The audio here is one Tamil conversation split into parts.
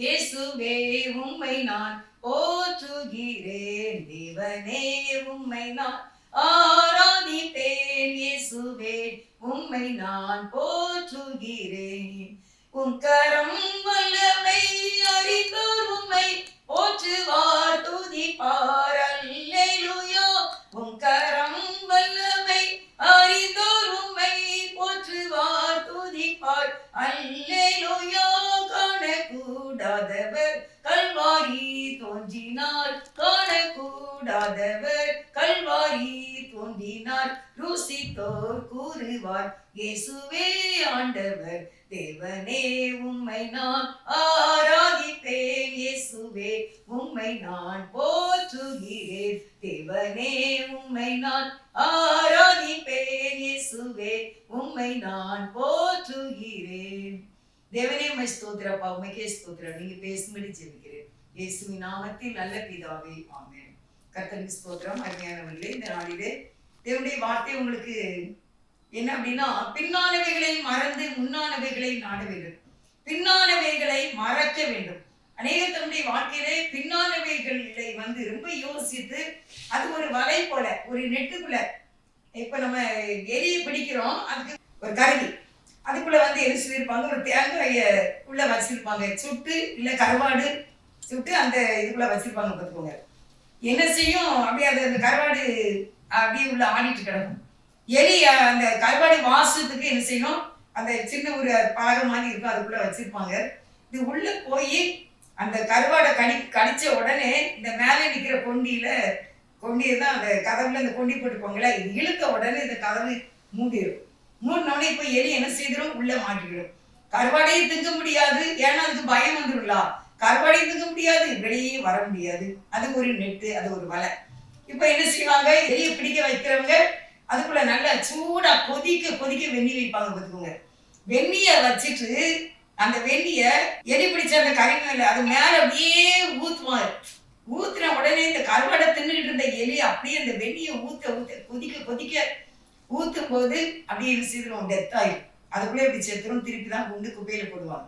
இயேசுவே உம்மை நான் போற்றுகிறேன். தேவனே உம்மை நான் ஆராதிப்பேன். இயேசுவே உம்மை நான் போற்றுகிறேன். உம் கரம் வல்லமை அறிந்தோர் உம்மை போற்றுவார் துதிப்பார். அல்லேலூயா. உம் கரம் வல்லமை அறிந்தோர் உம்மை போற்றுவார் துதிப்பார். அல்லேலூயா. காணக்கூடாதவர் கல்வாரி தோன்றினார். காணக்கூடாதவர் கல்வாரி தோன்றினார். ருசித்தோர் கூறுவார் இயேசுவே ஆண்டவர். தேவனே உம்மை நான் ஆராதிப்பேன். இயேசுவே உம்மை நான் போற்றுகிறேன். தேவனே உம்மை நான் ஆராதிப்பேன். இயேசுவே உம்மை நான் போற்றுகிறேன். தேவனே உம்மை ஸ்தோத்திரப்பா. உம்மைக்கே ஸ்தோத்திரம். நீங்க பேசும்படி ஜெபிக்கிறேன் இயேசுவின் நாமத்தில். நல்ல பிதாவே, ஆமென். கர்த்தருக்கு ஸ்தோத்திரம். அருமையானவர்களே, இந்த நாளிலே தேவனுடைய வார்த்தை உங்களுக்கு என்ன அப்படின்னா, பின்னானவைகளை மறந்து முன்னானவைகளை நாட வேண்டும். பின்னானவைகளை மறக்க வேண்டும். அநேகர் தன்னுடைய வாழ்க்கையிலே பின்னானவைகளை ரொம்ப யோசித்து, அது ஒரு வலை போல, ஒரு நெட்டுக்குள்ள, இப்ப நம்ம எலியை பிடிக்கிறோம், அதுக்கு ஒரு கருவி, அதுக்குள்ள என்ன சொல்லியிருப்பாங்க, ஒரு தேங்காய உள்ள வச்சிருப்பாங்க, சுட்டு இல்ல கருவாடு சுட்டு அந்த இதுக்குள்ள வச்சிருப்பாங்க. பார்த்துக்கோங்க, என்ன செய்யும், அப்படியே அந்த கருவாடு அப்படியே உள்ள ஆடிட்டு கிடக்கும். எலி அந்த கருவாடு வாசத்துக்கு என்ன செய்யணும், அந்த சின்ன ஒரு பலகை மாதிரி இருக்கும், அதுக்குள்ள வச்சிருப்பாங்க. இது உள்ள போய் அந்த கருவாடை கடிச்ச உடனே இந்த மேலே நிற்கிற கொண்டியை தான் அந்த கதவுல இந்த கொண்டி போட்டுப்பாங்களா, இது இழுத்த உடனே இந்த கதவு மூடிடும். மூடினோடனே இப்போ எலி என்ன செய்திடும், உள்ள மாட்டிக்கிடும். கருவாடையும் திங்க முடியாது, ஏன்னா அதுக்கு பயம் வந்துடும்ல. கருவாடையும் திங்க முடியாது, வெளியே வர முடியாது. அது ஒரு நெட்டு, அது ஒரு வலை. இப்போ என்ன செய்வாங்க, எலியை பிடிக்க வைக்கிறவங்க அதுக்குள்ள நல்லா சூடா கொதிக்க கொதிக்க வெந்நீர் வைப்பாங்க. பார்த்துக்கோங்க, வெந்நிய வச்சுட்டு அந்த வெந்நிய எலி பிடிச்ச அந்த கறி மேல அது மேல அப்படியே ஊத்துவாங்க. ஊத்துன உடனே இந்த கருவாடை தின்னுகிட்டு இருந்த எலி அப்படியே அந்த வெந்நிய ஊத்த ஊத்த கொதிக்க கொதிக்க ஊத்தும் போது அப்படியே செய்திரும், டெத் ஆயிடும். அதுக்குள்ளே இப்படி செத்துரும். திருப்பி தான் குண்டு குப்பையில போடுவாங்க.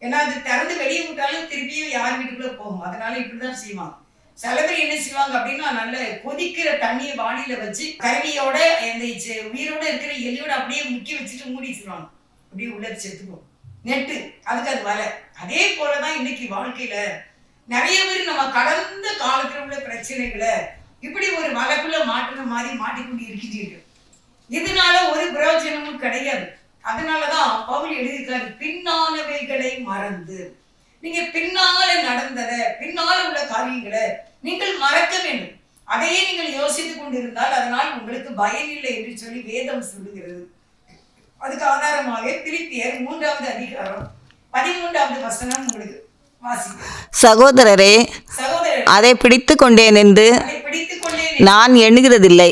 ஏன்னா அது திறந்து வெளியே விட்டாலும் திருப்பியும் யார் வீட்டுக்குள்ள போகும். அதனால இப்படிதான் செய்வாங்க. சில பேர் என்ன செய்வாங்க அப்படின்னா, நல்ல கொதிக்கிற தண்ணியை வாளியில வச்சு கருவியோட அந்த உயிரோட இருக்கிற எலியோட அப்படியே முக்கி வச்சுட்டு மூடி வச்சிருவாங்க. அப்படியே உள்ள செத்துக்கும். நெட்டு, அதுக்கு அது வலை. அதே போலதான் இன்னைக்கு வாழ்க்கையில நிறைய பேர் நம்ம கடந்த காலத்துல உள்ள பிரச்சனைகளை இப்படி ஒரு வலைக்குள்ள மாட்டுற மாதிரி மாட்டிக்கொண்டு இருக்கிறீர்கள். இதனால ஒரு பிரயோஜனமும் கிடையாது. அதனாலதான் பவுல் எழுதியிருக்காரு, பின்னானவைகளை மறந்து. நீங்க பின்னால நடந்தத, பின்னால உள்ள காரியங்களை நீங்கள் மறக்க வேண்டும். அதையே நீங்கள் யோசித்துக் கொண்டிருந்தால் அதனால் உங்களுக்கு பயன் இல்லை என்று சொல்லி வேதம் சொல்லுகிறது. அதுக்கு ஆதாரமாக பிலிப்பியர் 3வது அதிகாரம் 13வது வசனம் உங்களுக்கு வாசிக்கிறேன். சகோதரரே, அதை பிடித்து கொண்டேன் என்று நான் எண்ணுகிறதில்லை.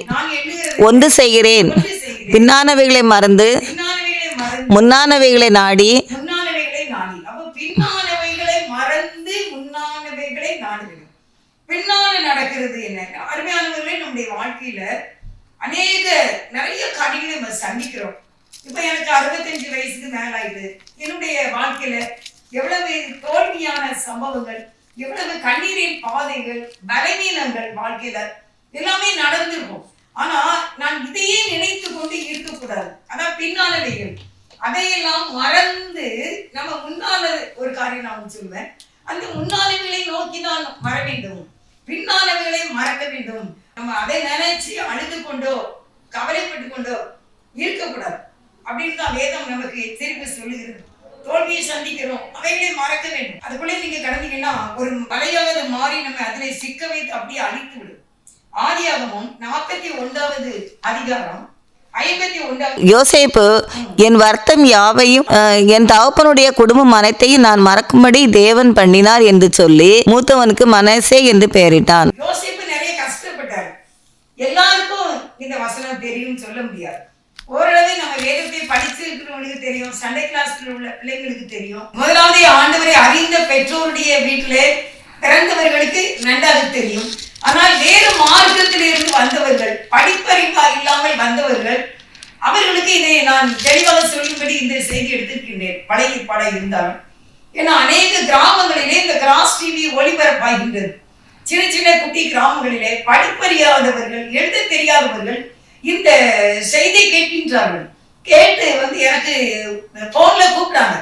ஒன்று செய்கிறேன், பின்னானவைகளை மறந்து முன்னானவைகளை நாடி. பின்னால நடக்கிறது என்ன? அருமையானவர்களே, நம்முடைய வாழ்க்கையில நிறைய காரியங்களை நம்ம சந்திக்கிறோம். இப்ப எனக்கு 65 வயசுக்கு மேல ஆயிடுது. என்னுடைய வாழ்க்கையில எவ்வளவு தோல்வியான சம்பவங்கள், எவ்வளவு கண்ணீரின் பாதைகள், பலவீனங்கள் வாழ்க்கையில எல்லாமே நடந்திருக்கும். ஆனா நான் இதையே நினைத்து கொண்டு இருக்கக்கூடாது. அதான் பின்னானவைகள். அதையெல்லாம் மறந்து நம்ம முன்னால ஒரு காரியம் நான் சொல்லுவேன், அந்த முன்னானவைகளை நோக்கி தான் வர வேண்டும். பின்னானவைகளை மறக்க வேண்டும். நம்ம அதை நினைச்சு அழுது கொண்டோ கவலைப்பட்டு கொண்டோ இருக்கக்கூடாது. அப்படின்னு தான் வேதம் நமக்கு திருப்பி சொல்லுகிறது. தோல்வியை சந்திக்கிறோம், அவைகளை மறக்க வேண்டும். அதுக்குள்ளே நீங்க கடந்தீங்கன்னா ஒரு மலையாக மாறி நம்ம அதனை சிக்க வைத்து அப்படியே அழித்து விடும். ஆதியாகமம் 41வது அதிகாரம் 51. யோசேப்பு என் வருத்தம் யாவையும் என் தகப்பனுடைய குடும்பம் அனைத்தையும் நான் மறக்கும்படி தேவன் பண்ணினார் என்று சொல்லி மூத்தவனுக்கு மனசே என்று பெயரிட்டான். யோசேப்பு நிறைய கஷ்டப்பட்டார். எல்லாருக்கும் இந்த வசனம் தெரியும் சொல்ல முடியாது. ஓரளவு நம்ம வேதத்தை படிச்சிருக்கிறவங்களுக்கு தெரியும், சண்டே கிளாஸ்ல உள்ள பிள்ளைங்களுக்கு தெரியும். முதலாவது ஆண்டவரை அறிந்த பெற்றோருடைய வீட்டிலே பிறந்தவர்களுக்கு நன்றாக தெரியும். ஆனால் வேறு மார்க்கத்தில் இருந்து வந்தவர்கள், படிப்பறிவா இல்லாமல் வந்தவர்கள், அவர்களுக்கு இதை நான் தெளிவாக சொல்லும்படி இந்த செய்தி எடுத்திருக்கின்றேன். பழைய பாடம் இருந்தாலும் ஏன்னா அநேக கிராமங்களிலே இந்த கிராஸ் டிவி ஒளிபரப்பாகின்றது. சின்ன சின்ன குட்டி கிராமங்களிலே படிப்பறியாதவர்கள், எழுத தெரியாதவர்கள் இந்த செய்தி கேட்கின்றார்கள். கேட்டு எனக்கு போன்ல கூப்பிட்டாங்க,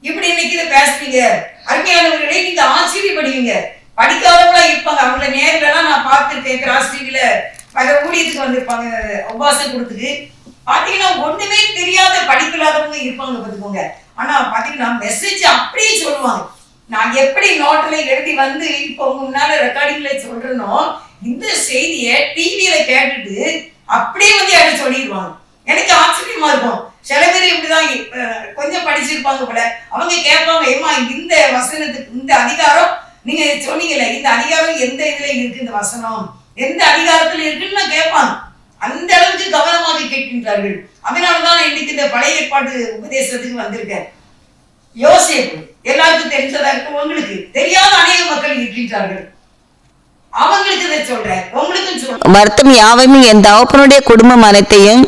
இப்படி இன்னைக்கு இதை பேசுறீங்க, அருமையானவர்களே நீங்க ஆச்சரியப்படுவீங்க. படிக்காதவங்களா இருப்பாங்க, அவங்கள நேரில்லாம் நான் பார்த்துருக்கேன். கிராஸ் டிவில பல ஊழியத்துக்கு வந்திருப்பாங்க, உபாசம் கொடுத்துக்கு. பாத்தீங்கன்னா ஒண்ணுமே தெரியாத படிப்பில்லாதவங்க இருப்பாங்க பார்த்துக்கோங்க. ஆனா பாத்தீங்கன்னா மெசேஜ் அப்படியே சொல்லுவாங்க. நான் எப்படி நோட்டில் எழுதி இப்போ உங்க முன்னால ரெக்கார்டிங்ல சொல்றேனோ, இந்த செய்தியை டிவியில கேட்டுட்டு அப்படியே எனக்கு சொல்லிடுவாங்க. எனக்கு ஆச்சரியமா இருக்கும். சில பேர் இப்படிதான் கொஞ்சம் படிச்சிருப்பாங்க போல, அவங்க கேட்பாங்க, ஏமா இந்த வசனத்துக்கு இந்த அதிகாரம் நீங்க சொன்னீங்கல்ல, இந்த அதிகாரம் எந்த இதுல இருக்கு, இந்த வசனம் எந்த அதிகாரத்துல இருக்குன்னு நான் கேட்பாங்க. அந்த அளவுக்கு கவனமாக கேட்கின்றார்கள். அதனாலதான் இன்னைக்கு இந்த பழைய ஏற்பாடு உபதேசத்துக்கு வந்திருக்கேன். யோசேப்பு எல்லாருக்கும் தெரிஞ்சதா இருக்கு, உங்களுக்கு தெரியாத அநேக மக்கள் இருக்கின்றார்கள். அவங்களுக்கு இதை சொல்றேன், உங்களுக்கும் சொல்றேன். வருத்தம் யாவையும் என் தகப்பனுடைய குடும்பம் அனைத்தையும்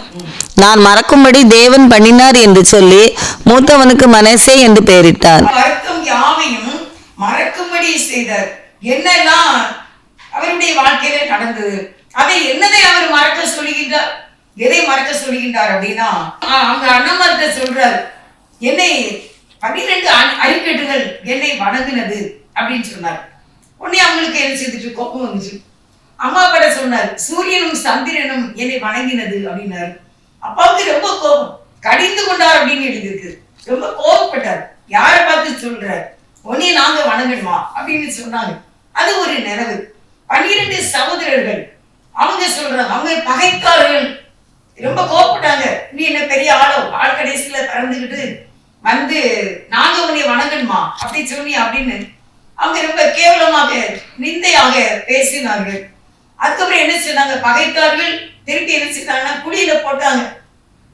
நான் மறக்கும்படி தேவன் பண்ணினார் என்று சொல்லி மூத்தவனுக்கு மனசே என்று பெயரிட்டார். வருத்தம் யாவையும் மறக்கும்படி செய்தார். என்னெல்லாம் அவருடைய வாழ்க்கையில நடந்தது, அதை என்னதை அவர் மறக்க சொல்லுகின்றார், எதை மறக்க சொல்லுகின்றார் அப்படின்னா, அவங்க அண்ணன்மார்கிட்ட சொல்றார், என்னை 12 அறிக்கட்டுகள் என்னை வணங்கினது அப்படின்னு சொன்னார். உடனே அவங்களுக்கு என்ன செய்துட்டு கோபம் வந்துச்சு. அம்மா கிட்ட சொன்னார், சூரியனும் சந்திரனும் என்னை வணங்கினது அப்படின்னாரு. அப்பாவுக்கு ரொம்ப கோபம், கடிந்து கொண்டார் அப்படின்னு எழுதியிருக்கு. ரொம்ப கோபப்பட்டார். யாரை பார்த்து சொல்றார், உன்னைய நாங்க வணங்கணுமா அப்படின்னு சொன்னாங்க. அது ஒரு நினைவு. 12 சகோதரர்கள் அவங்க சொல்றாங்க, அவங்க பகைக்காரர்கள், ரொம்ப கோபப்பட்டாங்க. நீ என்ன பெரிய ஆள் கடைசியில பறந்துகிட்டு நாங்க உன்னை வணங்கணுமா அப்படி சொன்னி அப்படின்னு அவங்க ரொம்ப கேவலமாக நிந்தையாக பேசினார்கள். அதுக்கப்புறம் என்ன சொன்னாங்க, பகைத்தார்கள். திருப்பி என்ன செஞ்சாங்கன்னா குழியில போட்டாங்க.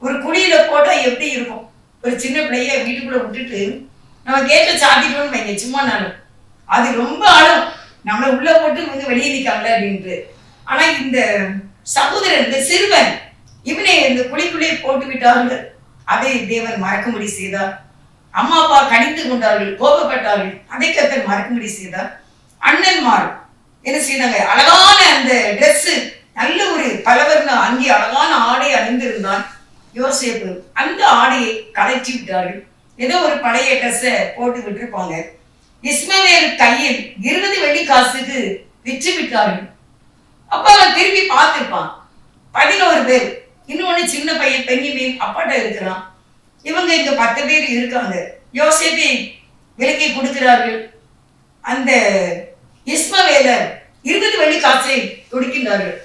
ஒரு குழியில போட்டா எப்படி இருக்கும், ஒரு சின்ன பிள்ளைய வீட்டுக்குள்ள விட்டுட்டு நம்ம கேட்ட சாத்திட்டோம்னு வைங்க, சும்மா நாளும் அது ரொம்ப ஆளும், நம்மளை உள்ள போட்டு இவங்க வெளியே நிற்காங்களே அப்படின்ட்டு. ஆனா இந்த சகோதரன், இந்த சிறுவன், இவனை இந்த குழிக்குள்ளே போட்டு விட்டார்கள். அதை தேவன் மறக்கும்படி செய்தார். அம்மா அப்பா கடிந்து கொண்டார்கள், கோபப்பட்டார்கள். அதை கர்த்தர் மறக்கும்படி செய்தார். அண்ணன்மார் என்ன செய்தாங்க, அழகான அந்த ட்ரெஸ், நல்ல ஒரு பலவர்ண அங்கே அழகான ஆடை அணிந்திருந்தான் யோசேப்பு. அந்த ஆடையை கலைச்சி விட்டார்கள். ஏதோ ஒரு பழைய ட்ரெஸ்ஸை போட்டு விட்டுருப்பாங்க. இஸ்மவேல் கையில் 20 வெள்ளி காசுக்கு விற்று விட்டார்கள். அப்ப அவன் திரும்பி பார்த்திருப்பான். 11 பேர், இன்னொன்னு சின்ன பையன் பெண்ணிமேன் அப்பாட்ட இருக்கிறான். இவங்க இங்க 10 பேர் இருக்காங்க. யோசேப்பை விலைக்கு கொடுக்கிறார்கள். அந்த இஸ்மவேலர் 20 வெள்ளி காசை கொடுக்கின்றார்கள்.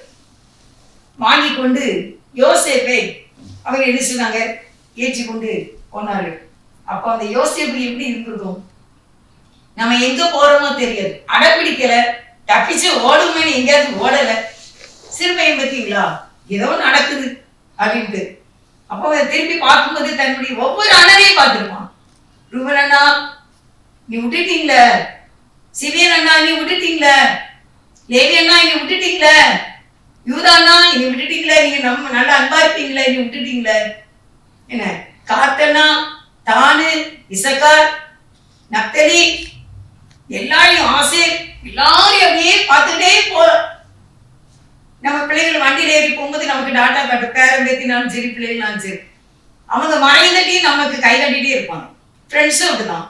வாங்கி கொண்டு யோசேப்பை அவங்க என்ன சொன்னாங்க, ஏற்றி கொண்டு போனார்கள். அப்ப அந்த யோசேப்பு எப்படி இருந்திருக்கும், நம்ம எங்க போறோமோ தெரியாது, அடப்பிடிக்கல, தப்பிச்சு ஓடுமே, எங்கேயாவது ஓடல. சிறுமையை பத்தீங்களா, ஏதோ நடக்குது அப்படின்ட்டு. அப்போ திருப்பி பார்க்கும்போது தன்னுடைய ஒவ்வொரு அண்ணனையும் பார்த்திருப்பான். ரூபன் அண்ணா நீ விட்டுட்டீங்கள, சிவியன் அண்ணா நீ விட்டுட்டீங்கள, லேவி அண்ணா நீ விட்டுட்டீங்கள, யூதா அண்ணா நீ விட்டுட்டீங்களே, நீங்க நம்ம நல்லா அன்பா இருப்பீங்களே, நீ விட்டுட்டீங்களே, என்ன காத்தண்ணா, தானு, இசக்கார், நப்தலி, எல்லாரையும் ஆசேர், எல்லாரையும் அப்படியே பார்த்துட்டே போறோம். நம்ம பிள்ளைகள் வண்டியில ஏறி போகும்போது நமக்கு டாட்டா காட்டு, பேரம் பேத்தினாலும் சரி, பிள்ளைகளாலும் சரி, அவங்க மறைந்துட்டே நமக்கு கை கட்டிட்டே இருப்பாங்க. ஃப்ரெண்ட்ஸும் அப்படிதான்,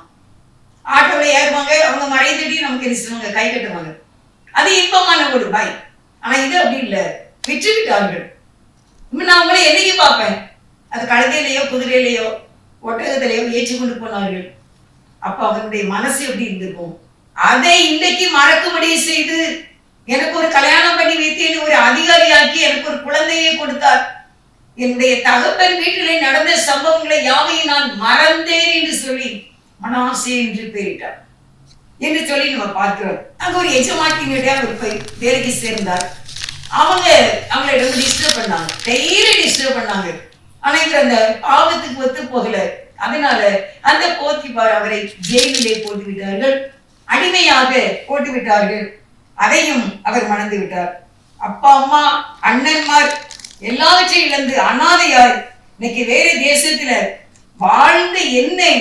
ஆட்டோவில் ஏறுவாங்க, அவங்க மறைந்துட்டே நமக்கு என்ன கை கட்டுவாங்க. அது இன்பமான ஒரு பாய். ஆனா இது அப்படி இல்லை, விற்று விட்டார்கள். இன்னும் நான் உங்களை என்னைக்கு பார்ப்பேன், அது கழுதையிலையோ குதிரையிலையோ ஒட்டகத்திலையோ ஏற்றி கொண்டு போனார்கள். அப்ப அவனுடைய மனசு எப்படி இருந்திருக்கும், அதை இன்றைக்கு மறக்கும்படி செய்து எனக்கு ஒரு கல்யாணம் பண்ணி வைத்து என்னை ஒரு அதிகாரியாக்கி எனக்கு ஒரு குழந்தையை கொடுத்தார். என்னுடைய தகப்பன் வீட்டிலே நடந்த சம்பவங்களை யாவையும் நான் மறந்தேன் என்று சொல்லி மனாசே என்று பெயரிட்டார் என்று சொல்லி நம்ம பார்க்கிறோம். அங்க ஒரு எஜமாட்டினுடைய அவர் போய் வேலைக்கு சேர்ந்தார். அவங்களை ரொம்ப டிஸ்டர்ப் பண்ணாங்க, டெய்லி டிஸ்டர்ப் பண்ணாங்க. ஆனா இவர் அந்த பாவத்துக்கு ஒத்து போகல. அதனால அந்த போத்திபார் அவரை ஜெயிலிலே போட்டு விட்டார்கள், அடிமையாக போட்டு விட்டார்கள். அதையும் அவர் மணந்து விட்டார். அப்பா அம்மா அண்ணன்மார் எல்லாவற்றையும் இழந்து அனாதையாய் இன்னைக்கு வேற தேசத்துல வாழ்ந்த என்னை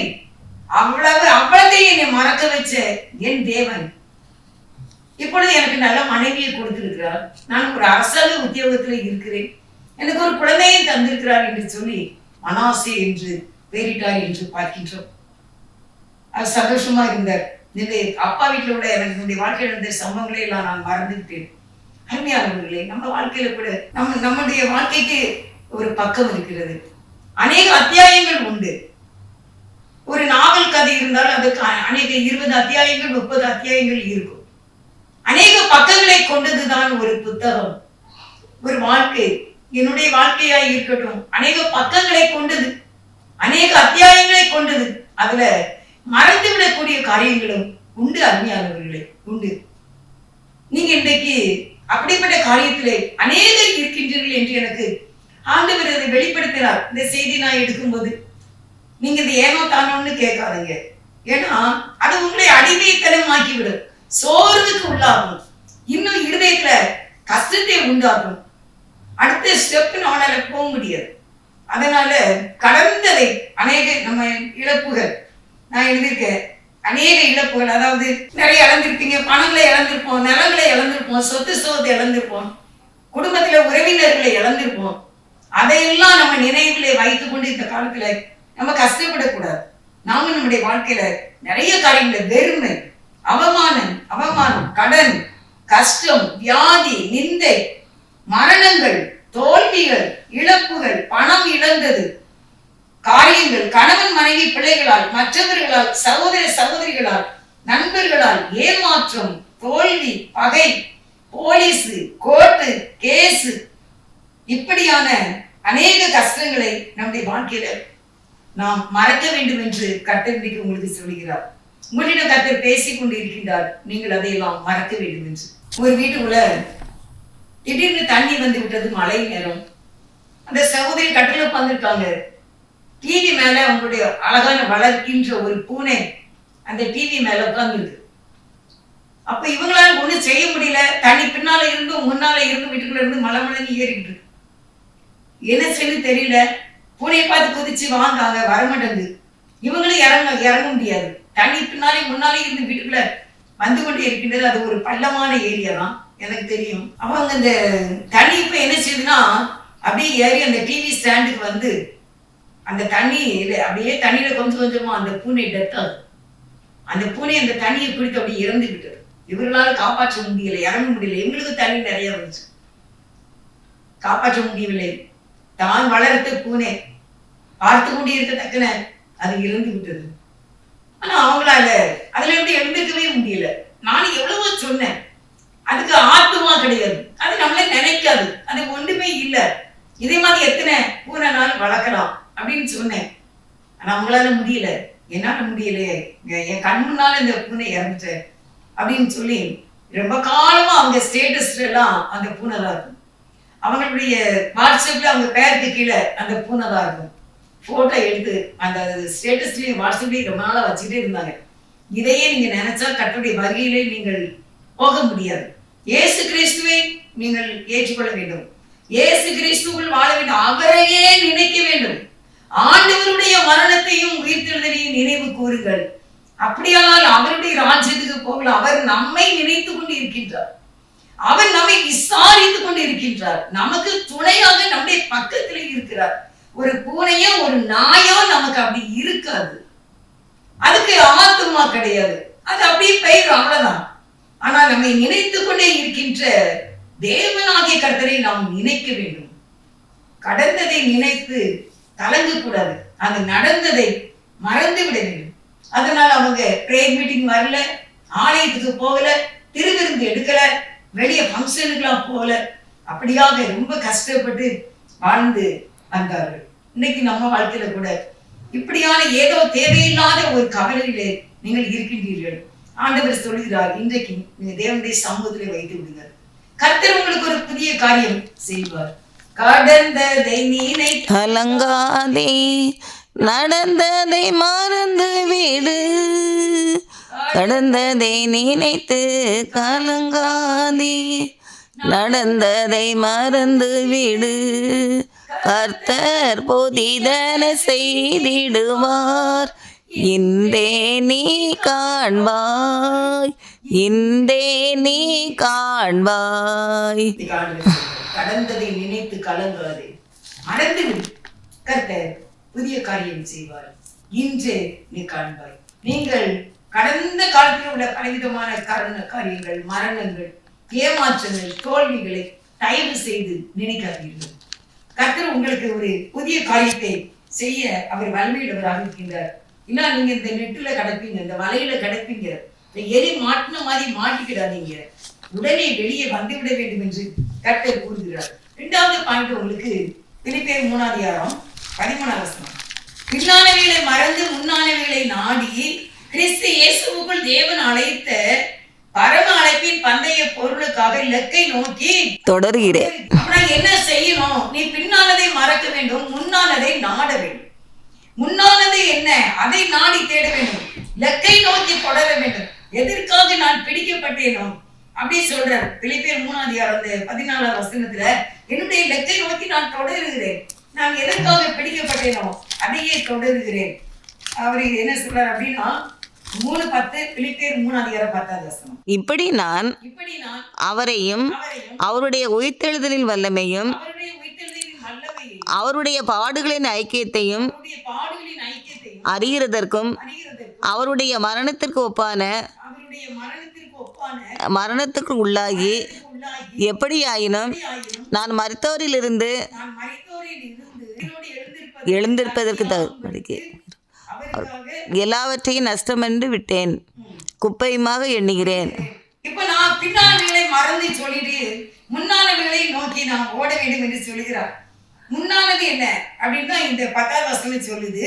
அவ்வளவையும் மறக்க வச்ச என் தேவன் இப்பொழுது எனக்கு நல்ல மனைவியை கொடுத்திருக்கிறார். நான் ஒரு அரசாங்க உத்தியோகத்தில் இருக்கிறேன். எனக்கு ஒரு குழந்தையை தந்திருக்கிறார் என்று சொல்லி மனாசே என்று பெயரிட்டார் என்று பார்க்கின்றோம். அது சந்தோஷமா இருந்தார். அப்பா வீட்டில் உள்ள என்னுடைய வாழ்க்கையில் இருந்த சம்பவங்களை எல்லாம் நான் மறந்துவிட்டேன். அருமையானவர்களே, நம்ம வாழ்க்கையில கூட நம்முடைய வாழ்க்கைக்கு ஒரு பக்கம் இருக்கிறது. அநேக அத்தியாயங்கள் உண்டு. ஒரு நாவல் கதை இருந்தால் அதுக்கு அநேக 20 அத்தியாயங்கள் 30 அத்தியாயங்கள் இருக்கும். அநேக பக்கங்களை கொண்டதுதான் ஒரு புத்தகம். ஒரு வாழ்க்கை, என்னுடைய வாழ்க்கையாய் இருக்கட்டும், அநேக பக்கங்களை கொண்டது, அநேக அத்தியாயங்களை கொண்டது. அதுல மறந்து விடக்கூடிய காரியங்களும் உண்டு. அருமையானவர்களே, உண்டு. நீங்க இன்றைக்கு அப்படிப்பட்ட காரியத்திலே அநேகர் இருக்கின்றீர்கள் என்று எனக்கு ஆண்டவர் அதை வெளிப்படுத்தினார். இந்த செய்தி நான் எடுக்கும்போது நீங்க இது ஏனோ தானோன்னு கேட்காதீங்க. ஏன்னா அது உங்களை அடிமைத்தனமாக்கிவிடும், சோர்வுக்கு உள்ளாகும், இன்னும் இருதயத்துல கஷ்டத்தை உண்டாகும். அடுத்த ஸ்டெப் நம்மளால போக முடியாது. அதனால கடந்ததை அநேக நம்ம இழப்புகள் நான் எழுதியிருக்கேன். அநேக இழப்புகள், அதாவது நிறைய இழந்திருப்பீங்க. பணங்களை இழந்திருப்போம், நிலங்களை இழந்திருப்போம், சொத்தை இழந்திருப்போம், குடும்பத்துல உறவினர்களை இழந்திருப்போம். அதையெல்லாம் நம்ம நினைவுகளை வைத்துக் கொண்டு இந்த காலத்துல நம்ம கஷ்டப்படக்கூடாது. நாம நம்முடைய வாழ்க்கையில நிறைய காரியங்களை, வெறுமை, அவமானம், கடன், கஷ்டம், வியாதி, நிந்தை, மரணங்கள், தோல்விகள், இழப்புகள், பணம் இழந்தது காரியங்கள், கணவன் மனைவி பிள்ளைகளால், மற்றவர்களால், சகோதர சகோதரிகளால், நண்பர்களால் ஏமாற்றம், தோல்வி, பகை, போலீஸ், கோர்ட்டு கேஸ், இப்படியான அநேக கஷ்டங்களை நம்முடைய வாழ்க்கையில நாம் மறக்க வேண்டும் என்று கர்த்தர் இன்றைக்கு உங்களுக்கு சொல்கிறார். உங்களிடம் கர்த்தர் பேசிக் கொண்டு இருக்கின்றார். நீங்கள் அதையெல்லாம் மறக்க வேண்டும் என்று. ஒரு வீட்டுக்குள்ள திடீர்னு தண்ணி வந்து விட்டது, மழை நேரம். அந்த சகோதரி கட்டில உட்கார்ந்துருக்காங்க. டிவி மேல அவங்களுடைய அழகான வளர்க்கின்ற ஒரு பூனை அந்த டிவி மேல உட்கார்ந்துருக்கு. அப்ப இவங்களால ஒண்ணும் செய்ய முடியல. தண்ணி பின்னால இருந்தும் முன்னால இருந்து வீட்டுக்குள்ள இருந்து மலைமலைன்னு ஏறிக்கிட்டு இருக்கு. என்ன செய்ய தெரியல. பூனையை பார்த்து குதிச்சு வாங்காங்க, வரமாட்டேங்குது. இவங்களும் இறங்க முடியாது. தண்ணி பின்னாலே முன்னாலே இருந்து வீட்டுக்குள்ள வந்து கொண்டே இருக்கின்றது. அது ஒரு பள்ளமான ஏரியா தான், எனக்கு தெரியும். அவங்க அந்த தண்ணி இப்ப என்ன செய்யுதுன்னா அப்படியே ஏறி அந்த டிவி ஸ்டாண்டுக்கு வந்து அந்த தண்ணி அப்படியே தண்ணியில கொஞ்சம் கொஞ்சமா அந்த பூனை டெத் ஆகுது. அந்த பூனை அந்த தண்ணியை குடித்து அப்படி இறந்து விட்டது. இவர்களால காப்பாற்ற முடியல, இறங்க முடியல. எங்களுக்கு தண்ணி நிறைய வந்துச்சு, காப்பாற்ற முடியவில்லை. தான் வளர்த்த பூனை பார்த்து கொண்டு இருக்கத்தக்கன அது இறந்து விட்டது. ஆனா அவங்களால அதுல இருந்து எழுந்திருக்கவே முடியல. நானும் எவ்வளவோ சொன்னேன், அதுக்கு ஆத்மா கிடையாது, அது நம்மளே நினைக்காது, அது ஒன்றுமே இல்லை. இதே மாதிரி எத்தனை பூனை நாள் வளர்க்கலாம் அப்படின்னு சொன்னேன். ஆனா அவங்களால முடியல, என்னால முடியலையே, என் கண் முன்னால இந்த பூனை இறந்துட்டேன் அப்படின்னு சொல்லி ரொம்ப காலமா அவங்க ஸ்டேட்டஸ்ல எல்லாம் அந்த பூனை தான் இருக்கும். அவங்களுடைய வாட்ஸ்அப்ல அவங்க பேருக்கு கீழே அந்த பூனை தான் இருக்கும். போட்டோ எடுத்து அந்த ஸ்டேட்டஸ்லயும் வாட்ஸ்அப்லயும் ரொம்ப நாளா வச்சுக்கிட்டே இருந்தாங்க. இதையே நீங்க நினைச்சா கர்த்தருடைய வருகையிலே நீங்கள் போக முடியாது. இயேசு கிறிஸ்துவை நீங்கள் ஏற்றுக்கொள்ள வேண்டும். இயேசு கிறிஸ்துவுக்குள் வாழ வேண்டும். அவரையே நினைக்க வேண்டும். ஆண்டவருடைய மரணத்தையும் உயிர்த்தெழுதலையும் நினைவு கூறுங்கள். அப்படியானால் அவருடைய ராஜ்யத்துக்கு போகலாம். அவர் நம்மை நினைத்து கொண்டு இருக்கின்றார். அவர் நம்மை விசாரித்துக் கொண்டு இருக்கின்றார். நமக்கு துணையாக நம்முடைய பக்கத்திலே இருக்கிறார். ஒரு பூனையோ ஒரு நாயோ நமக்கு அப்படி இருக்காது. அதுக்கு ஆத்மா கிடையாது, அது அப்படியே பெயர், அவ்வளவுதான். ஆனா நம்மை நினைத்து கொண்டே இருக்கின்ற தேவனாகிய கர்த்தரை நாம் நினைக்க வேண்டும். கடந்ததை நினைத்து கலங்க கூடாது, அது நடந்ததை மறந்து விட வேண்டும். அதனால அவங்க பிரேயர் மீட்டிங் வரல, ஆலயத்துக்கு போகல, திருவிருந்து எடுக்கல, வெளியே ஃபங்க்ஷனுக்குலாம் போகல. அப்படியாக ரொம்ப கஷ்டப்பட்டு வாழ்ந்து வந்தார்கள். இன்னைக்கு நம்ம வாழ்க்கையில கூட இப்படியான ஏதோ தேவையில்லாத ஒரு கவலையிலே நீங்கள் இருக்கின்றீர்கள். ஆண்டவர் சொல்கிறார், இன்றைக்கு நீங்க தேவனுடைய சமூகத்திலே வைத்து விடுங்கள். கர்த்தர் உங்களுக்கு ஒரு புதிய காரியம் செய்வார். கடந்ததை நீனை கலங்காதே, நடந்ததை மறந்து விடு. கடந்ததை நினைத்து கலங்காதே, நடந்ததை மறந்து விடு. கர்த்தர் புதிதன செய்திடுவார், இந்தே நீ காண்பாய், இந்தே நீ காண்பாய். கடந்ததை நினைத்து கலங்காதே, மறந்து விடு, கர்த்தர் புதிய காரியம் செய்வார், இன்று நீ காண்பாய். நீங்கள் கடந்த காலத்தில் உள்ள பலவிதமான காரியங்கள், மரணங்கள், ஏமாற்றங்கள், தோல்விகளை தயவு செய்து நினைக்காதீர்கள். கர்த்தர் உங்களுக்கு ஒரு புதிய காரியத்தை செய்ய அவர் வலிமையுள்ளவராக இருக்கின்றார். இன்னும் நீங்க இந்த நெட்டுல கிடப்பீங்க, இந்த வலையில கிடப்பீங்க, இந்த எரி மாட்டின மாதிரி மாட்டிக்கிடாதீங்க, உடனே வெளியே வந்துவிட வேண்டும் என்று கர்த்தர் கூறுகிறார். இரண்டாவது பாயிண்ட் உங்களுக்கு பிலிப்பியர் 3:13. பின்னானவைகளை மறந்து முன்னானவைகளை நாடி கிறிஸ்து இயேசுவுக்குள் தேவன் அழைத்த பரம அழைப்பின் பந்தய பொருளுக்காக இலக்கை நோக்கி தொடர்கிறேன். என்ன செய்யணும்? நீ பின்னானதை மறக்க வேண்டும், முன்னானதை நாட வேண்டும். முன்னானது என்ன? அதை நாடி தேட வேண்டும், இலக்கை நோக்கி தொடர வேண்டும். எதற்காக நான் பிடிக்கப்பட்டேனோ அப்படி சொல்றார் பிலிப்பியர் 3:14. என்னுடைய இலக்கை நோக்கி நான் தொடருகிறேன். நான் எதற்காக பிடிக்கப்பட்டேனோ அதையே தொடருகிறேன். அவர் என்ன சொல்றார் அப்படின்னா 3:10 பிலிப்பியர் 3:10. இப்படி நான் அவரையும் அவருடைய உயிர்த்தெழுதலின் வல்லமையும் அவருடைய பாடுகளின் ஐக்கியத்தையும் அறிகிறதற்கும் அவருடைய மரணத்திற்கு ஒப்பான மரணத்துக்கு உள்ளாகி எப்படியாயினும் நான் மரித்தோரிலிருந்து எழுந்திருப்பதற்கு எல்லாவற்றையும் நஷ்டமென்று விட்டேன், குப்பையுமாக எண்ணுகிறேன். இப்ப நான் பின்னானவைகளை மறந்து சொல்லிட்டு முன்னானவைகளை நோக்கி நான் ஓட வேண்டும் என்று சொல்லுகிறார். முன்னானது என்ன அப்படின்னு தான் இந்த 10 சொல்லுது.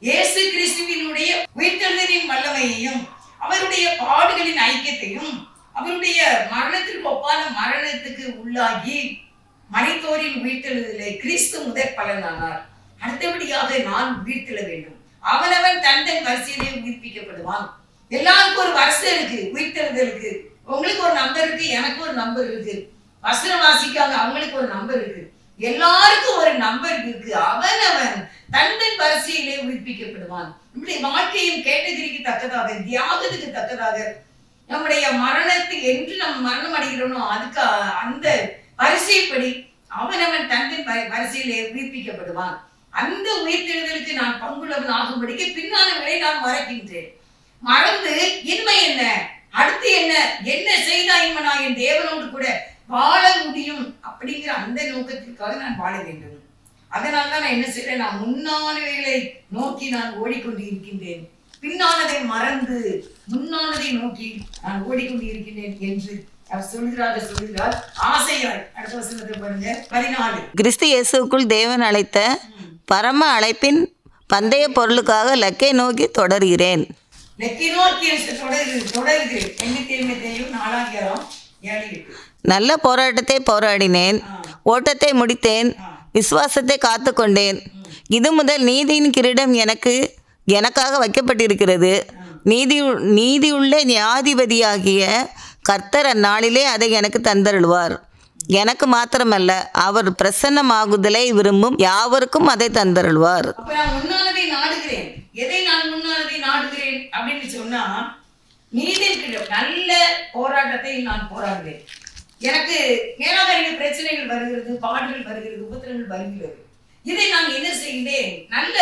இயேசு கிறிஸ்துவினுடைய உயிர்த்தெழுதலின் வல்லமையையும் அவருடைய பாடுகளின் ஐக்கியத்தையும் அவருடைய மரணத்திற்கு ஒப்பான மரணத்துக்கு உள்ளாகி மரித்தோரின் உயிர்த்தெழுதலை கிறிஸ்து முதற் பலனானார். அடுத்தபடியாக நான் உயிர்த்தெழ வேண்டும். அவனவன் தன் வரிசையிலே உயிர்ப்பிக்கப்படுவான். எல்லாருக்கும் ஒரு வருஷம் இருக்கு உயிர்த்தெழுதலுக்கு. உங்களுக்கு ஒரு நம்பர் இருக்கு, எனக்கு ஒரு நம்பர் இருக்கு. வசனம் வாசிக்காங்க, அவங்களுக்கு ஒரு நம்பர் இருக்கு. எல்லாருக்கும் ஒரு நம்பர் இருக்கு. அவனவன் தன் வரிசையிலே உயிர்ப்பிக்கப்படுவான். இப்படி வாழ்க்கையின் கேட்டகிரிக்கு தக்கதாக, தியாகத்துக்கு தக்கதாக, நம்முடைய மரணத்துக்கு என்று நம்ம மரணம் அடைகிறோனோ அதுக்கு அந்த வரிசைப்படி அவனவன் தன் வரிசையிலே உயிர்ப்பிக்கப்படுவான். அந்த உயிர்த்தெழுதலுக்கு நான் பங்குள்ளவன் ஆகும்படிக்கு பின்னானவர்களை நான் மறக்கின்றேன். மறந்து இன்மை என்ன, அடுத்து என்ன, என்ன செய்தா இன்மை நான் என் தேவனோடு கூட வாழ முடியும் அப்படிங்கிற அந்த நோக்கத்திற்காக நான் வாழ வேண்டும். அதனால்தான் நான் என்ன செய்யறேன், நான் முன்னானவைகளை நோக்கி நான் ஓடிக்கொண்டு இருக்கின்றேன், பின்னானதை மறந்து முன்னானதை நோக்கி நான் ஓடிக்கொண்டு இருக்கின்றேன் என்று அவர் சொல்கிறார் ஆசையாய். அடுத்த வசனத்தை பாருங்க 14. கிறிஸ்து இயேசுக்குள் தேவன் அழைத்த பரம அழைப்பின் பந்தய பொருளுக்காக லக்கை நோக்கி தொடர்கிறேன். லக்கை நோக்கி தொடர்கிறேன். எண்ணிக்கையும் 4:7. நல்ல போராட்டத்தை போராடினேன், ஓட்டத்தை முடித்தேன், விசுவாசத்தை காத்து கொண்டேன். இது முதல் நீதியின் கிரீடம் எனக்காக வைக்கப்பட்டிருக்கிறது. நீதியுள்ள நியாயாதிபதியாகிய கர்த்தர் அந்நாளிலே அதை எனக்கு தந்தருள்வார். எனக்கு மாத்திரமல்ல, அவர் பிரசன்னமாகுதலை விரும்பும் யாவருக்கும் அதை தந்தருள்வார். முன்னானதை நாடுகிறேன். எதை நான் முன்னானதை நாடுகிறேன் அப்படின்னு சொன்னா, நீதியின் கிரீடம், நல்ல போராட்டத்தை நான் போராடுகிறேன். எனக்கு மேலாக பிரச்சனைகள் வருகிறது, பாடுகள் வருகிறது, உபத்திரங்கள் வருகிறது. இதை நான் என்ன செய்கிறேன், நல்ல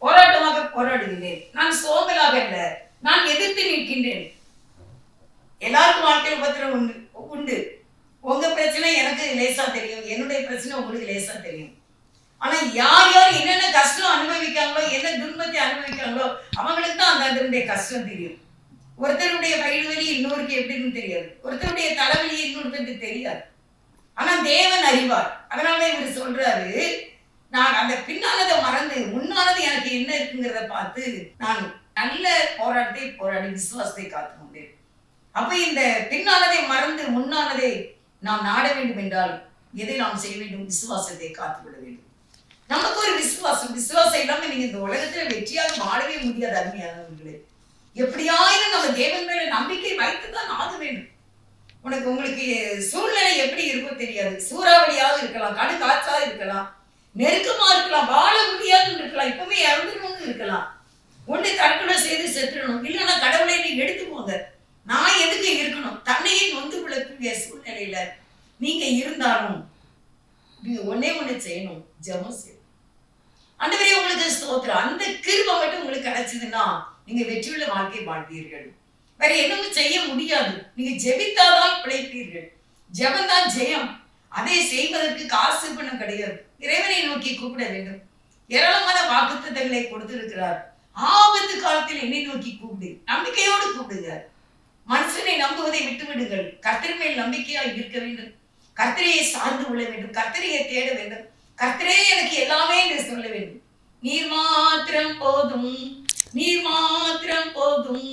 போராட்டமாக போராடுகிறேன். நான் சோம்பலாக அல்ல, நான் எதிர்த்து நிற்கின்றேன். எல்லாருக்கும் வாழ்க்கையில் உபத்திரம் உண்டு. உங்க பிரச்சனை எனக்கு லேசா தெரியும், என்னுடைய பிரச்சனை உங்களுக்கு லேசா தெரியும். ஆனா யார் யார் என்னென்ன கஷ்டம் அனுபவிக்காங்களோ, என்ன துன்பத்தை அனுபவிக்காங்களோ அவங்களுக்கு தான் அதனுடைய கஷ்டம் தெரியும். ஒருத்தருடைய வயிறு வலி இன்னொருக்கு எப்படின்னு தெரியாது, ஒருத்தருடைய தலைவலி இன்னொருத்தருக்கு தெரியாது. ஆனா தேவன் அறிவார். அதனால இவர் சொல்றாரு, நான் அந்த பின்னானதை மறந்து முன்னானது எனக்கு என்ன இருக்குங்கிறத பார்த்து நான் நல்ல போராட்டத்தை போராடி விசுவாசத்தை காத்து கொண்டேன். அப்ப இந்த பின்னானதை மறந்து முன்னானதை நாம் நாட வேண்டும் என்றால் எதை நாம் செய்ய வேண்டும், விசுவாசத்தை காத்துவிட வேண்டும். நமக்கு ஒரு விசுவாசம் இல்லாம நீங்க இந்த உலகத்துல வெற்றியாக வாழவே முடியாது. அருமையானவர்களே, எப்படியாயினும் நம்ம தேவன் மேல நம்பிக்கை வைத்துதான் ஆக வேண்டும். உங்களுக்கு சூழ்நிலை எப்படி இருக்கோ தெரியாது, சூறாவளியாக இருக்கலாம், கடு காற்றாக இருக்கலாம், நெருக்கமா இருக்கலாம், வாழ முடியாது இருக்கலாம், இப்பவுமே இறந்துடணும்னு இருக்கலாம். ஒன்று தற்கொலை செய்து செத்துடணும், இல்லைன்னா கடவுளை நீ எடுத்துக்கோங்க, நான் எதுக்கு இருக்கணும், தன்னையே நொந்து விளக்கூடிய சூழ்நிலையில நீங்க இருந்தாலும் நீங்க ஒன்னே ஒண்ணு செய்யணும், ஜெபம் செய்யணும். ஆண்டவரே உங்களுக்கு ஸ்தோத்திரம். அந்த கிருபை மட்டும் உங்களுக்கு கிடைச்சதுன்னா நீங்க வெற்றியுள்ள வாழ்க்கை வாழ்வீர்கள். வேற எதுவும் செய்ய முடியாது. நீங்க ஜெபித்தாதான் பிழைப்பீர்கள். ஜெபம் தான் ஜெயம். அதை செய்வதற்கு காசு பணம் கிடையாது. இறைவனை நோக்கி கூப்பிட வேண்டும். ஏராளமான வாக்குத்தத்தங்களை கொடுத்திருக்கிறார். ஆபத்து காலத்தில் என்னை நோக்கி கூப்பிடு, நம்பிக்கையோடு கூப்பிடுங்க. மனுஷனை நம்புவதை விட்டு விடுங்கள். கர்த்தர் மேல் நம்பிக்கையா இருக்க வேண்டும். கர்த்தரையை சார்ந்து கொள்ள வேண்டும். கர்த்தரையை தேட வேண்டும். கர்த்தரே எனக்கு எல்லாமே என்று சொல்ல வேண்டும். நீர் மாத்திரம் போதும், நீர் மாத்திரம் போதும்,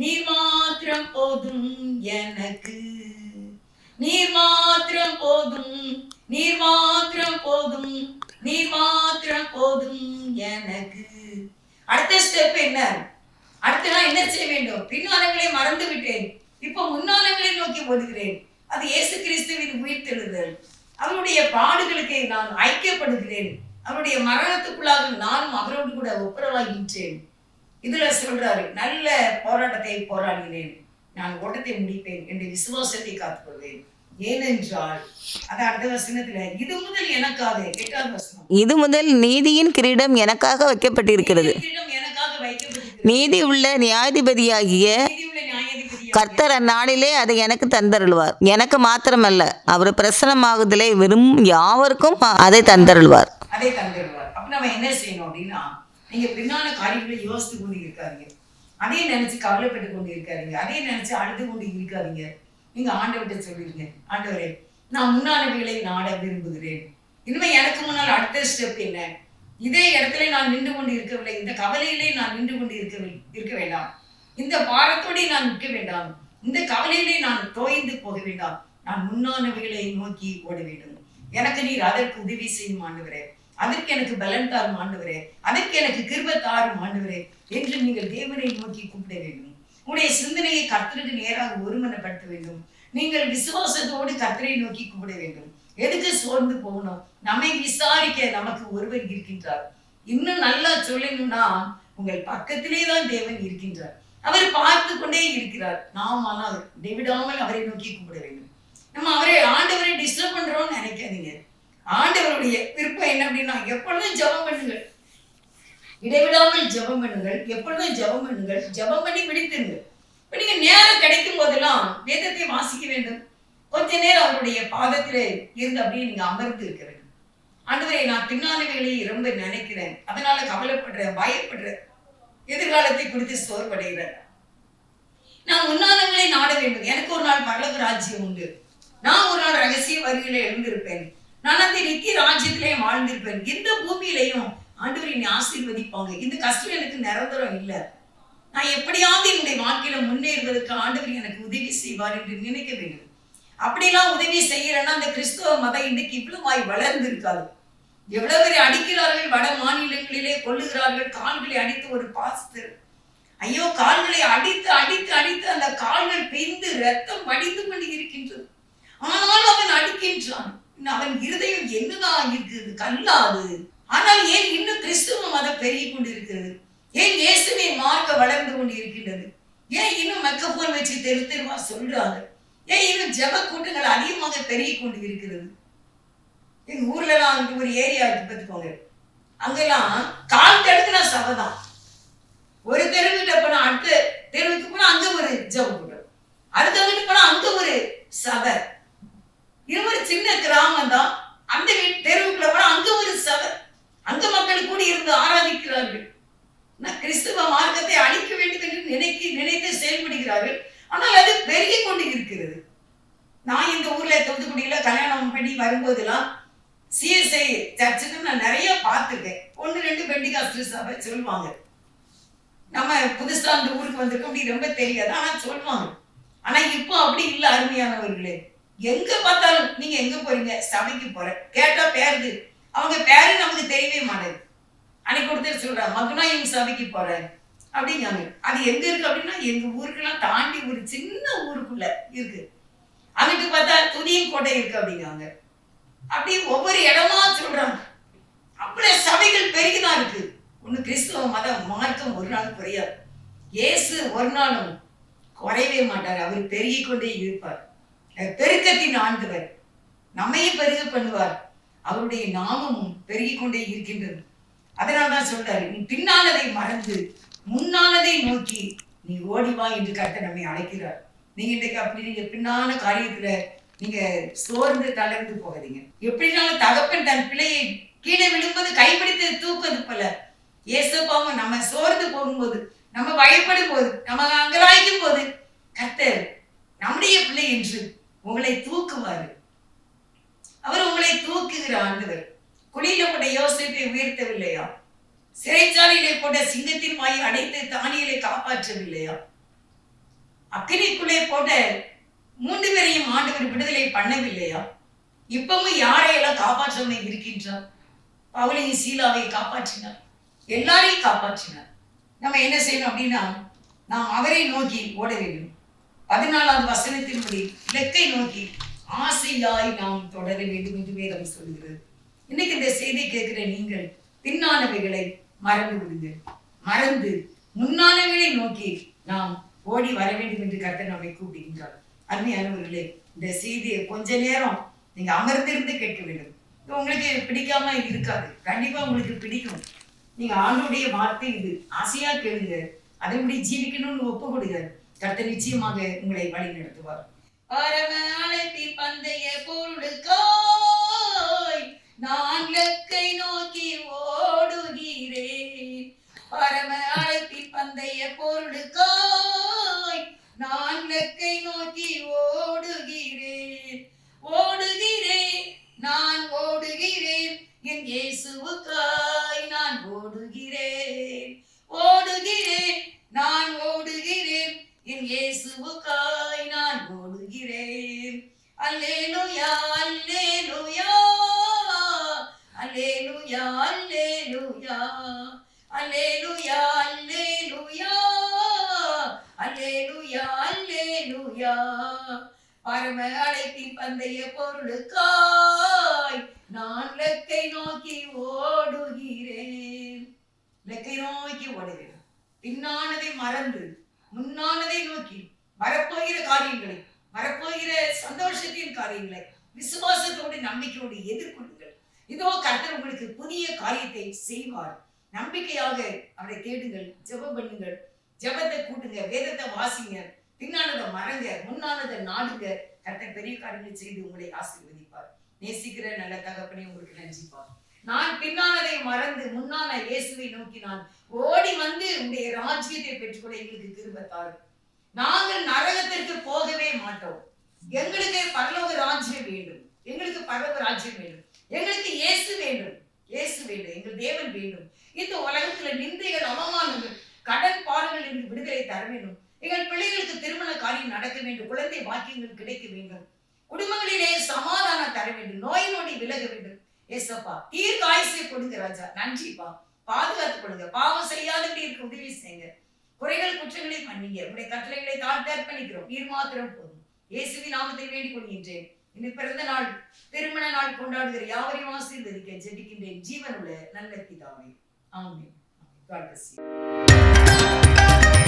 நீர் மாத்திரம் போதும் எனக்கு, நீர் மாத்திரம் போதும், நீர் மாத்திரம் போதும், நீர் மாத்திரம் போதும் எனக்கு. அடுத்த ஸ்டெப் என்ன? அடுத்து நான் என்ன செய்ய வேண்டும்? பின்னானங்களை மறந்து விட்டேன், இப்போ முன்னானங்களை நோக்கி ஓடுகிறேன். அது இயேசு கிறிஸ்துவின் உயிர்த்தெழுதல். அவருடைய பாடுகளுக்கு நான் ஐக்கியப்படுகிறேன். அவருடைய மரணத்துக்குள்ளாக நானும் அவரோடு கூட ஒப்புரவாகின்றேன். இதுல சொல்றாரு, நல்ல போராட்டத்தை போராடினேன், நான் ஓட்டத்தை முடிப்பேன், என்று விசுவாசத்தை காத்துக்கொள்வேன். ஏனென்றால் அது அடுத்த வசனத்துல, இது முதல் எனக்காக, 8வது வசனம், இது முதல் நீதியின் கிரீடம் எனக்காக வைக்கப்பட்டிருக்கிறது. எனக்காக வைக்கப்பட்டிருக்கிறது. நீதி உள்ள நியாயாதிபதியாகிய கர்த்தர் அந்நாளிலே அதை எனக்கு தந்தருள்வார். எனக்கு மாத்திரமல்ல, அவர் பிரசனமாகுதலை விரும்பும் யாவருக்கும் அதை தந்தருள்வார். அதை தந்தருள்வார். அப்ப நம்ம என்ன செய்யணும் அப்படின்னா, நீங்க பின்னான காரியங்களை யோசித்து கொண்டு இருக்காதீங்க, அதையே நினைச்சு கவலைப்பட்டு கொண்டு இருக்காதீங்க, அதையே நினைச்சு அழுது கொண்டு இருக்காதீங்க. நீங்க ஆண்டவர்கிட்ட சொல்லிருங்க, ஆண்டவரே நான் முன்னானவைகளை நாட விரும்புகிறேன். இனிமே எனக்கு முன்னால் அடுத்த ஸ்டெப் என்ன? இதே இடத்துல நான் நின்று கொண்டு இருக்கவில்லை, இந்த கவலையிலே நான் நின்று கொண்டு இருக்க வேண்டாம், இந்த பாரத்தோட நான் நிற்க வேண்டாம், இந்த கவலையிலே நான் தோய்ந்து போக வேண்டாம், நான் முன்னானவைகளை நோக்கி ஓட வேண்டும். எனக்கு நீர் அதற்கு உதவி செய்யும் ஆண்டவரே, அதற்கு எனக்கு பலன் தாரும் ஆண்டவரே, அதற்கு எனக்கு கிருபை தாரும் ஆண்டவரே என்று நீங்கள் தேவனை நோக்கி கூப்பிட வேண்டும். உங்களுடைய சிந்தனையை கர்த்தருக்கு நேராக ஒருமனப்படுத்த வேண்டும். நீங்கள் விசுவாசத்தோடு கர்த்தரை நோக்கி கூப்பிட வேண்டும். எதுக்கு சோர்ந்து போகணும்? நம்மை விசாரிக்க நமக்கு ஒருவர் இருக்கின்றார். இன்னும் நல்லா சொல்லணும்னா, உங்கள் பக்கத்திலே தான் தேவன் இருக்கின்றார். அவர் பார்த்து கொண்டே இருக்கிறார். நாம் ஆனால் விடாமல் அவரை நோக்கி கூப்பிட வேண்டும். நம்ம ஆண்டவரை டிஸ்டர்ப் பண்றோம்னு நினைக்காதீங்க. ஆண்டவருடைய விருப்பம் என்ன அப்படின்னா, எப்பொழுதும் ஜெபம் பண்ணுங்கள், இடைவிடாமல் ஜெபம் பண்ணுங்கள், எப்பொழுதும் ஜெபம் பண்ணுங்கள், ஜெபம் பண்ணி விடுத்துங்க. இப்ப நீங்க நேரம் கிடைக்கும் போதெல்லாம் வேதத்தை வாசிக்க வேண்டும். கொஞ்ச நேரம் அவருடைய பாதத்திலே இருந்து அப்படியே நீங்க அமர்ந்து இருக்க வேண்டும். ஆண்டவரே நான் பின்னானவைகளை ரொம்ப நினைக்கிறேன், அதனால கவலைப்படுறேன், பயப்படுறேன், எதிர்காலத்தை குறித்து சோர்வடைகிறேன், நான் முன்னானவங்களை நாட வேண்டும். எனக்கு ஒரு நாள் பரலோக ராஜ்யம் உண்டு, நான் ஒரு நாள் ரகசிய வருகையில எழுந்திருப்பேன், நான் அந்த நித்திய ராஜ்யத்திலே வாழ்ந்திருப்பேன். இந்த பூமியிலையும் ஆண்டவரை என்னை ஆசீர்வதிப்பாங்க. இந்த கஷ்டம் எனக்கு நிரந்தரம் இல்லை, நான் எப்படியாவது என்னுடைய வாழ்க்கையில முன்னேறுவதற்கு ஆண்டவர் எனக்கு உதவி செய்வார் என்று நினைக்க வேண்டும். அப்படிலாம் உதவி செய்யறேன்னா அந்த கிறிஸ்துவ மதம் இன்னைக்கு இவ்வளவாய் வளர்ந்து இருக்காது. எவ்வளவு பேர் அடிக்கிறார்கள், வட மாநிலங்களிலே கொள்ளுகிறார்கள், கால்களை அடித்து. ஒரு பாஸ்டர், ஐயோ கால்களை அடித்து அடித்து அடித்து அந்த கால்கள் பிரிந்து ரத்தம் வடிந்து கொண்டு இருக்கின்றது. ஆனால் அவன் அடிக்கின்றான். அவன் இருதயம் என்னதான் இருக்குது? கல்லாது. ஆனால் ஏன் இன்னும் கிறிஸ்துவ மதம் பெருகி கொண்டு இருக்கிறது? ஏன் இயேசுவின் மார்க்க வளர்ந்து கொண்டு இருக்கின்றது? ஏன் இன்னும் மைக்ரோஃபோன் வச்சு தெரு தெருவா சொல்றாங்க? ஏன் இன்னும் ஜெப கூட்டங்கள் அதிகமாக பெருகி கொண்டு இருக்கிறது? எங்க ஊர்ல எல்லாம் அங்க ஒரு ஏரியா இருக்கு பார்த்துக்கோங்க, அங்கெல்லாம் கால் தடுக்குனா சபை தான். ஒரு தெருவுகிட்ட போனா அடுத்த தெருவுக்கு போனா அங்க ஒரு ஜெப கூட்டம், அதுக்கு அங்கிட்டு போனா அங்க ஒரு சபை. இது ஒரு சின்ன கிராமம் தான். அந்த தெருவுக்குள்ள போனா அங்க ஒரு சபை, அங்க மக்கள் கூடி இருந்து ஆராதிக்கிறார்கள். கிறிஸ்துவ மார்க்கத்தை அழிக்க வேண்டும் என்று நினைத்து செயல்படுகிறார்கள். ஆனால் அது பெருகி கொண்டு இருக்கிறது. நான் இந்த ஊர்ல தூத்துக்குடியில கல்யாணம் பண்ணி வரும்போதெல்லாம் சிஎஸ்ஐ சர்ச்சுக்கு நான் நிறைய பார்த்துருக்கேன். 1-2 பெண்டிகாஸ்ட் சபை சொல்லுவாங்க. நம்ம புதுசா அந்த ஊருக்கு வந்திருக்கோம், அப்படி ரொம்ப தெரியாது, ஆனா சொல்லுவாங்க. ஆனா இப்போ அப்படி இல்லை அருமையானவர்களே. எங்க பார்த்தாலும் நீங்க எங்க போறீங்க? சபைக்கு போறேன் கேட்டா பேருது, அவங்க பேரு நமக்கு தெரியவே மாட்டேது. அன்னைக்கு ஒருத்தர் சொல்றாங்க, மகனாயும் சபைக்கு போறேன் அப்படிங்காங்க. அது எங்க இருக்கு அப்படின்னா, எங்க ஊருக்கெல்லாம் தாண்டி ஒரு சின்ன ஊருக்குள்ள இருக்கு. அங்கிட்டு பார்த்தா துணியும் கோட்டை இருக்கு அப்படிங்காங்க. அப்படி ஒவ்வொரு இடமா சொல்றாங்க. அப்படியே சபைகள் பெருகிதான் இருக்கு. ஒன்னும் கிறிஸ்துவ மதம் மார்க்கம் ஒரு நாள் குறையாது. இயேசு ஒரு நாளும் குறையவே மாட்டார். அவர் பெருகிக் கொண்டே இருப்பார். பெருக்கத்தின் ஆண்டவர் நம்மையும் பெருக பண்ணுவார். அவருடைய நாமமும் பெருகிக் கொண்டே இருக்கின்றது. அதனால்தான் சொல்றாரு, நீ பின்னானதை மறந்து முன்னானதை நோக்கி நீ ஓடிவா என்று கர்த்தர் நம்மை அழைக்கிறார். நீங்க இன்றைக்கு அப்படி நீங்க பின்னான காரியத்துல நீங்க சோர்ந்து தளர்ந்து போகாதீங்க. எப்படினாலும் தகப்பன் தன் பிள்ளையை கீழே விழும்போது கைப்பிடித்து தூக்குவது போல ஏசப்பாவும் நம்ம சோர்ந்து போகும்போது, நம்ம பயப்படும் போது, நம்ம அங்கலாய்க்கும் போது கர்த்தர் நம்முடைய பிள்ளை என்று உங்களை தூக்குவாரு. அவர் உங்களை தூக்குகிற ஆண்டவர். குழியில போட்ட யோசேப்பை உயர்த்தவில்லையா? சிறைச்சாலையிலே போட்ட சிங்கத்தின் வாயை அடைத்து தானியலை காப்பாற்றவில்லையா? அக்கினிக்குள்ளே போட்ட 3 பேரையும் ஆண்டவர் விடுதலை பண்ணவில்லையா? இப்பவும் யாரையெல்லாம் காப்பாற்றாம இருக்கின்றார்? பவுலையும் சீலாவை காப்பாற்றினார், எல்லாரையும் காப்பாற்றினார். நம்ம என்ன செய்யணும் அப்படின்னா, நாம் அவரை நோக்கி ஓட வேண்டும். 14வது வசனத்தின்படி இலக்கை நோக்கி ஆசையாய் நாம் தொடர வேண்டும் என்று வேதம் சொல்கிறது. இன்னைக்கு இந்த செய்தி கேட்கிற நீங்கள் பின்னானவைகளை மறந்து விடுங்கள். மறந்து முன்னானவைகளை நோக்கி நாம் ஓடி வர வேண்டும் என்று கர்த்தர் நம்மை கூப்பிடுகின்றார். அருமையானவர்களே, இந்த செய்தியை கொஞ்ச நேரம் நீங்க அமர்ந்திருந்து கேட்க வேண்டும். உங்களுக்கு பிடிக்காம இருக்காது, கண்டிப்பா உங்களுக்கு பிடிக்கும். நீங்க ஆண்டோடைய வார்த்தை இது, ஆசையா கேளுங்க, அதன்படி ஜீவிக்கணும்னு ஒப்பு கொடுங்க. கர்த்தர் நிச்சயமாக உங்களை வழி நடத்துவார். பரம அழைப்பின் பந்தய பொருளுக்காய் நான் லக்கை நோக்கி ஓடுகிறேன். பரம அழைப்பின் பந்தய பொருளுக்காய் நான் லக்கை நோக்கி ஓடுகிறேன். ஓடுகிறேன், நான் ஓடுகிறேன், என் இயேசுவுக்காய் நான் ஓடுகிறேன். ஓடுகிறேன், நான் ஓடுகிறேன், என் இயேசுவுக்காய் நான் ஓடுகிறேன். அல்லேலூயா, அல்லேலூயா, அல்லேலூயா, அல்லேலூயா, அல்லேலூயா, அல்லேலூயா, அல்லேலூயா, அல்லேலூயா. பரம அழைப்பின் பந்தய பொருளுக்காய் நான் லக்கை நோக்கி ஓடுகிறேன். லக்கை நோக்கி ஓடுகிறேன். பின்னானதை மறந்து முன்னானதை நோக்கி வரப்போகிற காரியங்களை, வரப்போகிற சந்தோஷத்தின் காரியங்களை விசுவாசத்தோடு நம்பிக்கையோடு எதிர்கொள்ளுங்கள். இதோ கர்த்தர் உங்களுக்கு புதிய காரியத்தை செய்வார். நம்பிக்கையாக அவரை தேடுங்கள், ஜெபம் பண்ணுங்கள், ஜெபத்தை கூட்டுங்க, வேதத்தை வாசிங்க, பின்னானதை மறங்க, முன்னானதை நாடுங்க. கர்த்தர் பெரிய காரியங்களை செய்து உங்களை ஆசீர்வதிப்பார். நேசிக்கிற நல்ல தகப்பனே, உங்களுக்கு நன்றிப்பார். நான் பின்னானதை மறந்து முன்னான இயேசுவை நோக்கி நான் ஓடி வந்து உங்களுடைய ராஜ்யத்தை பெற்றுக்கொள்ள எங்களுக்கு கிருபை தாரும். நாங்கள் நரகத்திற்கு போகவே மாட்டோம். எங்களுக்கு பரலோக ராஜ்யம் வேண்டும், எங்களுக்கு பரலோக ராஜ்யம் வேண்டும், எங்களுக்கு இயேசு வேண்டும், இயேசு வேண்டும், எங்கள் தேவன் வேண்டும். இந்த உலகத்துல நிந்தைகள், அவமானங்கள், கடன் பாடுகள் என்று விடுதலை தர வேண்டும். எங்கள் பிள்ளைகளுக்கு திருமண காரியம் நடக்க வேண்டும், குழந்தை பாக்கியங்கள் கிடைக்க வேண்டும், குடும்பங்களிலே சமாதானம் தர வேண்டும், நோய் நொடி விலக வேண்டும். ஏசப்பா, தீர்க்காயுசை கொடுங்க ராஜா. நன்றிப்பா, பாதுகாத்துக் கொடுங்க. பாவம் செய்யாதபடி இருக்க உதவி செய்யுங்க. குறைகள் குற்றங்களை மன்னிங்க. உங்களுடைய கட்டளைகளை தாழ்த்தி அர்ப்பணிக்கிறோம். நீர் மாத்திரம் போதும். இயேசுவின் நாமத்தில் வேண்டிக் கொள்கின்றேன். இனி பிறந்த நாள், திருமண நாள் கொண்டாடுகிற யாவரையும் ஆசீர்வதிக்க ஜெபிக்கின்றேன் ஜீவனுள்ள நல்ல பிதாவே. ஆமென். God bless you.